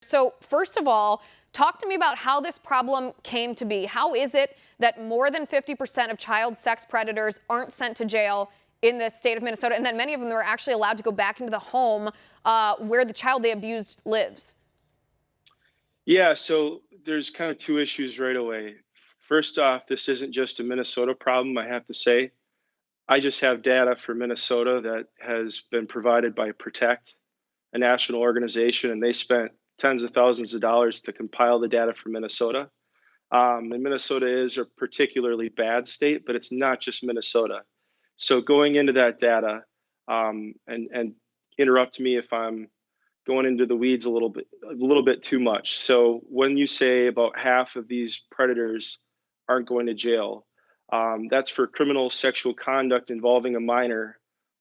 So first of all, talk to me about how this problem came to be. How is it that more than 50% of child sex predators aren't sent to jail in the state of Minnesota, and then many of them are actually allowed to go back into the home where the child they abused lives? Yeah, so there's kind of two issues right away. First off, this isn't just a Minnesota problem, I have to say. I just have data for Minnesota that has been provided by Protect, a national organization, and they spent tens of thousands of dollars to compile the data for Minnesota. And Minnesota is a particularly bad state, but it's not just Minnesota. So going into that data, and interrupt me if I'm going into the weeds a little bit too much. So when you say about half of these predators aren't going to jail, that's for criminal sexual conduct involving a minor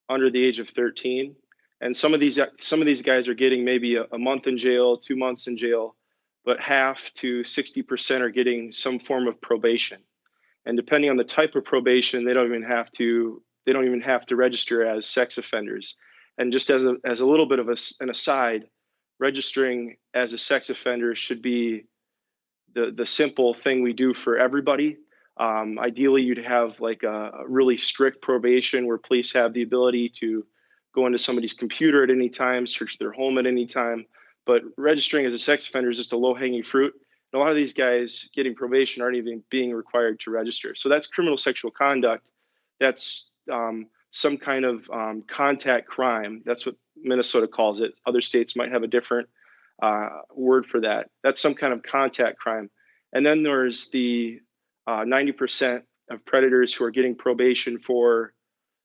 under the age of 13. And some of these guys are getting maybe a month in jail, 2 months in jail, but half to 60% are getting some form of probation. And depending on the type of probation, they don't even have to register as sex offenders. And just as a little bit of an aside, registering as a sex offender should be the simple thing we do for everybody. Ideally, you'd have like a really strict probation where police have the ability to go into somebody's computer at any time, search their home at any time. But registering as a sex offender is just a low hanging fruit. And a lot of these guys getting probation aren't even being required to register. So that's criminal sexual conduct. That's some kind of contact crime. That's what Minnesota calls it. Other states might have a different word for that. That's some kind of contact crime. And then there's the 90% of predators who are getting probation for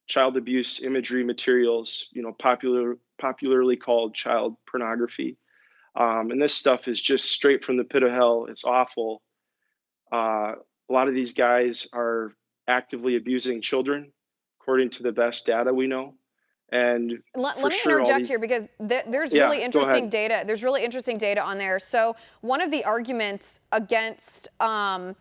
child abuse imagery materials, popularly called child pornography. And this stuff is just straight from the pit of hell. It's awful. A lot of these guys are actively abusing children, according to the best data we know. And Let for me sure, all interject these, here because there's yeah, really go interesting ahead. data. There's really interesting data on there. So one of the arguments against I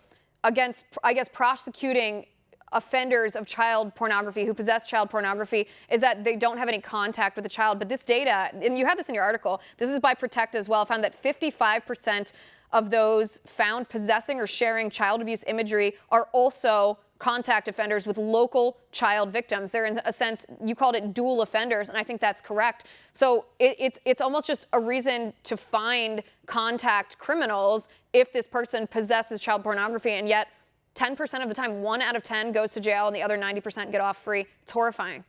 guess prosecuting offenders of child pornography who possess child pornography is that they don't have any contact with the child. But this data, and you have this in your article, this is by Protect as well, found that 55% of those found possessing or sharing child abuse imagery are also contact offenders with local child victims. They're, in a sense, you called it dual offenders, and I think that's correct. So it's almost just a reason to find contact criminals if this person possesses child pornography, and yet 10% of the time, 1 out of 10 goes to jail, and the other 90% get off free. It's horrifying.